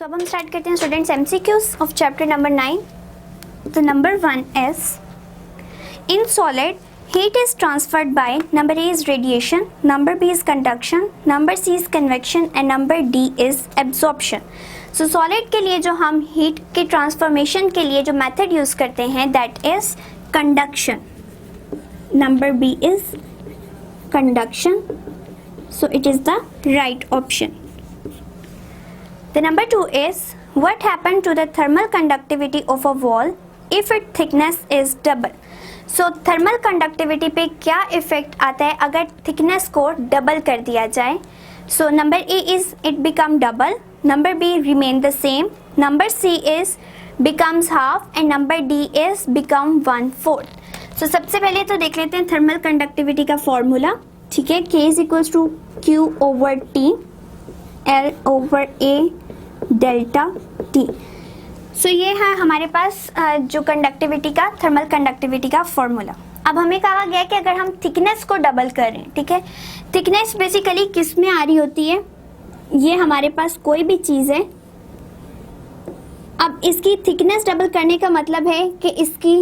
सो अब हम स्टार्ट करते हैं students MCQs of chapter number 9. तो number 1 is in solid heat is transferred by number A is radiation, number B is conduction, number C is convection and number D is absorption. So solid के लिए जो हम heat के transformation के लिए जो method use करते हैं that is conduction. Number B is conduction. So it is the right option. The number 2 is what happened to the thermal conductivity of a wall if its thickness is double. So thermal conductivity पे क्या effect आता है अगर thickness को double कर दिया जाए. So number A is it become double, number B remain the same, number C is becomes half and number D is become 1/4. सो सबसे पहले तो देख लेते हैं थर्मल कंडक्टिविटी का फॉर्मूला. ठीक है, K is equals to Q over T L over A delta T. So ये है हमारे पास जो कंडक्टिविटी का थर्मल कंडक्टिविटी का फॉर्मूला. अब हमें कहा गया कि अगर हम थिकनेस को डबल करें, ठीक है, थिकनेस बेसिकली किस में आ रही होती है, ये हमारे पास कोई भी चीज़ है. अब इसकी थिकनेस डबल करने का मतलब है कि इसकी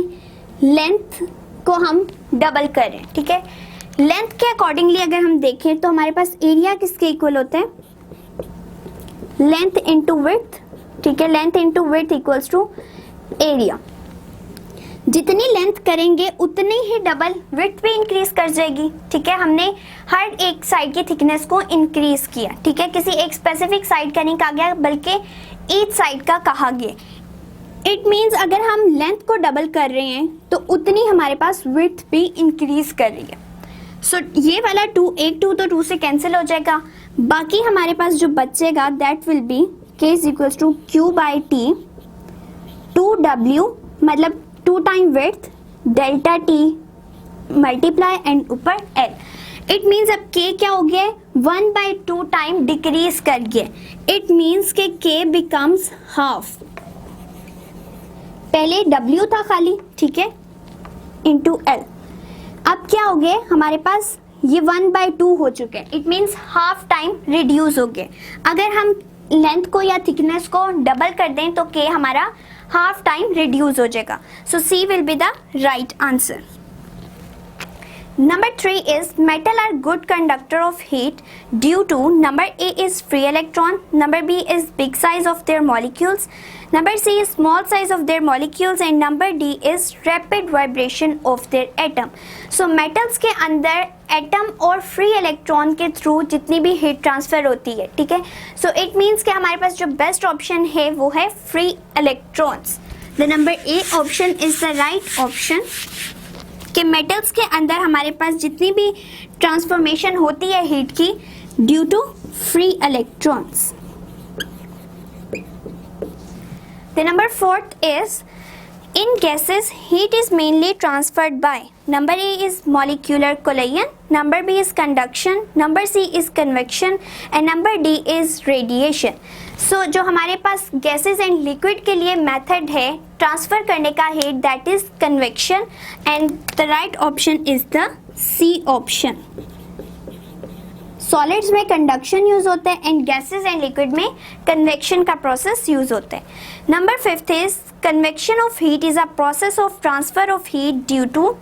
लेंथ को हम डबल करें. ठीक है, लेंथ के अकॉर्डिंगली अगर हम देखें तो हमारे पास एरिया किसके इक्वल होते हैं, लेंथ इंटू विड्थ. ठीक है, length into width equals to area. जितनी लेंथ करेंगे उतनी ही डबल विड्थ भी इंक्रीज कर जाएगी. ठीक है, हमने हर एक साइड की थिकनेस को इंक्रीज किया. ठीक है, किसी एक स्पेसिफिक साइड का नहीं कहा गया बल्कि ईच साइड का कहा गया. इट मीन्स अगर हम लेंथ को डबल कर रहे हैं तो उतनी हमारे पास विड्थ भी इंक्रीज कर रही है. सो ये वाला 2 एक 2 तो 2 से कैंसिल हो जाएगा. बाकी हमारे पास जो बचेगा that will be K is equals to Q by T 2W मतलब 2 time width delta T multiply and ऊपर L. इट मीन्स अब K क्या हो गया, 1/2 टाइम डिक्रीज कर गया. इट मीन्स के K बिकम्स हाफ. पहले W था खाली, ठीक है, इंटू L. अब क्या हो गया हमारे पास, ये 1/2 हो चुके हैं. It means half time reduce हो गए. अगर हम लेंथ को या थिकनेस को डबल कर दें तो के हमारा हाफ टाइम रिड्यूस हो जाएगा. So C will be the right answer. Number 3 is metal are good conductor of heat due to number A is free electron, number B is big size of their molecules, number C is small size of their molecules and number D is rapid vibration of their atom. So metals के अंदर atom और free electron के through जितनी भी heat transfer होती है. ठीक है, सो इट मीन्स कि हमारे पास जो बेस्ट ऑप्शन है वो है free electrons. The number A option is the right option कि मेटल्स के अंदर हमारे पास जितनी भी ट्रांसफॉर्मेशन होती है हीट की due to free electrons. The number 4th is in gases heat is mainly transferred by number A is molecular collision, number B is conduction, number C is convection and number D is radiation. So जो हमारे पास gases and liquid के लिए method है transfer करने का heat that is convection and the right option is the C option. Solids में conduction use होता है एंड गैसेस एंड लिक्विड में कन्वेक्शन का प्रोसेस यूज होता है. Number 5th is convection of heat is a process of transfer of heat due to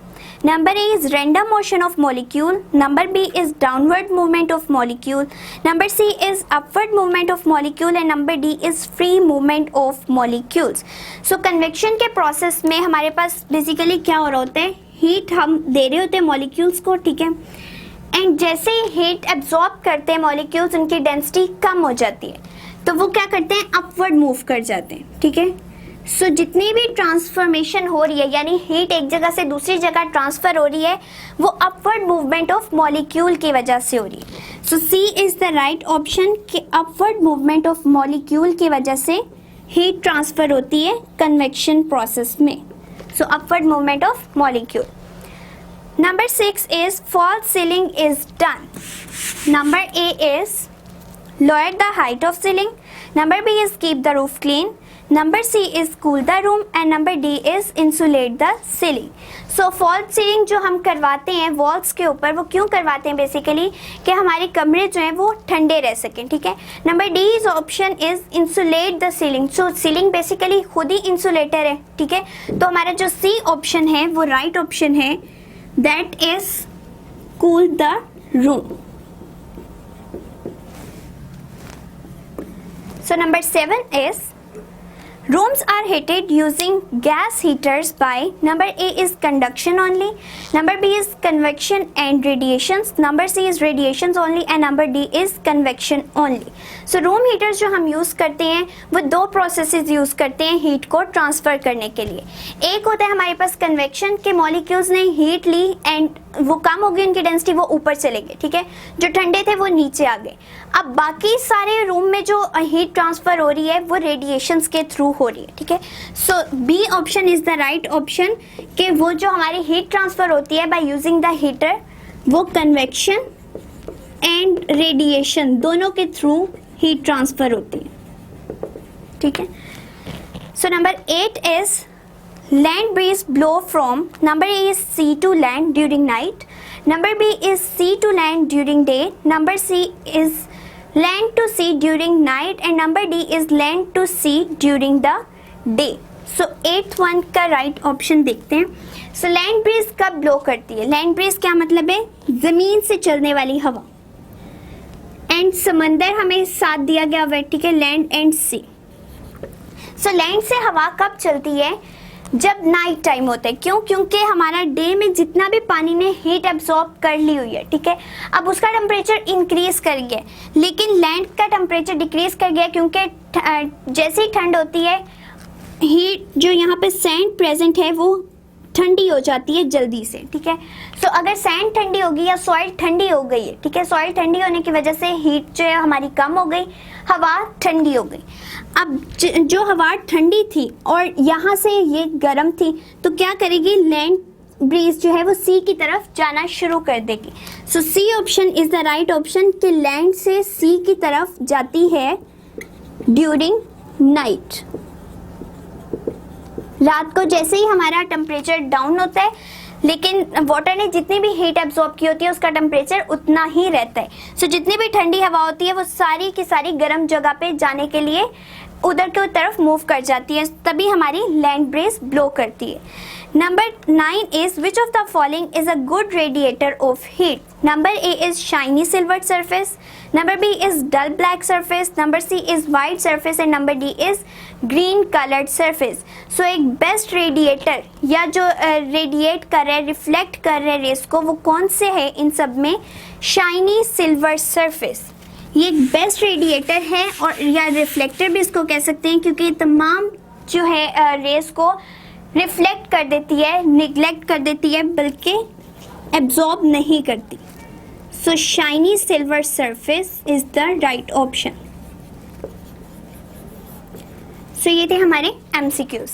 number A is random motion of molecule, number B is downward movement of molecule, number C is upward movement of molecule and number D is free movement of molecules. So convection के process में हमारे पास basically क्या हो रहा होता है, heat हम दे रहे होते हैं molecules को. ठीक है, and जैसे हीट absorb करते हैं molecules उनकी density कम हो जाती है तो वो क्या करते हैं, upward move कर जाते हैं. ठीक है, सो जितनी भी ट्रांसफॉर्मेशन हो रही है यानी हीट एक जगह से दूसरी जगह ट्रांसफर हो रही है वो अपवर्ड मूवमेंट ऑफ मॉलिक्यूल की वजह से हो रही है. सो सी इज द राइट ऑप्शन कि अपवर्ड मूवमेंट ऑफ मॉलिक्यूल की वजह से हीट ट्रांसफर होती है कन्वेक्शन प्रोसेस में. So upward movement of molecule. Number 6 is false ceiling is done. Number A is lower the height of ceiling, number B is keep the roof clean, number C is cool the room and number D is insulate the ceiling. So false ceiling जो हम करवाते हैं walls के ऊपर, वो क्यों करवाते हैं बेसिकली कि हमारे कमरे जो हैं वो ठंडे रह सकें, ठीक है. Number D is option is insulate the ceiling. So ceiling basically खुद ही इंसुलेटर है, ठीक है. तो हमारा जो सी ऑप्शन है वो राइट ऑप्शन है, that is cool the room. So number 7 is rooms are heated using gas heaters by number A is conduction only, number B is convection and radiations, number C is radiations only and number D is convection only. So room heaters जो हम use करते हैं वो दो processes use करते हैं heat को transfer करने के लिए. एक होता है हमारे पास कन्वेक्शन के मॉलिक्यूल्स ने हीट ली एंड वो कम हो गई उनकी डेंसिटी, वो ऊपर चले गए, ठीक है. जो ठंडे थे वो नीचे आ गए. अब बाकी सारे रूम में जो हीट ट्रांसफ़र हो रही है वो रेडिएशंस के थ्रू हो रही है, ठीक है. So B option is the right option कि वो जो हमारी हीट ट्रांसफ़र होती है बाय यूजिंग द हीटर वो कन्वेक्शन एंड रेडिएशन दोनों के थ्रू हीट ट्रांसफ़र होती है, ठीक है. So number 8 is land breeze blow from number A is sea to land during night, number B is sea to land during day, number C is land to sea during night and number D is land to sea during the day. So 8th one का right option देखते हैं. So land breeze कब blow करती है? land breeze क्या मतलब है? ज़मीन से चलने वाली हवा. एंड समंदर हमें साथ दिया गया हुआ है, ठीक है, land and sea. So land से हवा कब चलती है? जब नाइट टाइम होता है. क्यों? क्योंकि हमारा डे में जितना भी पानी ने हीट एब्जॉर्ब कर ली हुई है, ठीक है, अब उसका टेम्परेचर इंक्रीज कर गया, लेकिन लैंड का टेम्परेचर डिक्रीज कर गया क्योंकि जैसे ही ठंड होती है हीट जो यहाँ पे सैंड प्रेजेंट है वो ठंडी हो जाती है जल्दी से, ठीक है. सो अगर सैंड ठंडी होगी या सॉइल ठंडी हो गई है, ठीक है, सॉइल ठंडी होने की वजह से हीट जो है हमारी कम हो गई, हवा ठंडी हो गई. अब जो हवा ठंडी थी और यहाँ से ये गर्म थी तो क्या करेगी? लैंड ब्रीज जो है वो सी की तरफ जाना शुरू कर देगी. So C option is the right option कि लैंड से सी की तरफ जाती है ड्यूरिंग नाइट. रात को जैसे ही हमारा टेम्परेचर डाउन होता है लेकिन वाटर ने जितनी भी हीट एब्जॉर्ब की होती है उसका टेम्परेचर उतना ही रहता है. सो जितनी भी ठंडी हवा होती है वो सारी की सारी गर्म जगह पे जाने के लिए उधर की तरफ मूव कर जाती है, तभी हमारी लैंड ब्रीज ब्लो करती है. Number 9 is which of the following is a good radiator of heat? Number A is shiny silver surface, number B is dull black surface, number C is white surface and number D is green coloured surface. So एक best radiator या जो radiate कर रहा है, reflect कर रहा है race को, वो कौन से है इन सब में? Shiny silver surface. ये एक बेस्ट रेडिएटर है और या रिफ्लेक्टर भी इसको कह सकते हैं क्योंकि तमाम जो है रेस को रिफ्लेक्ट कर देती है, निगलेक्ट कर देती है, बल्कि एब्जॉर्ब नहीं करती. So shiny silver surface is the right option. So ये थे हमारे MCQs.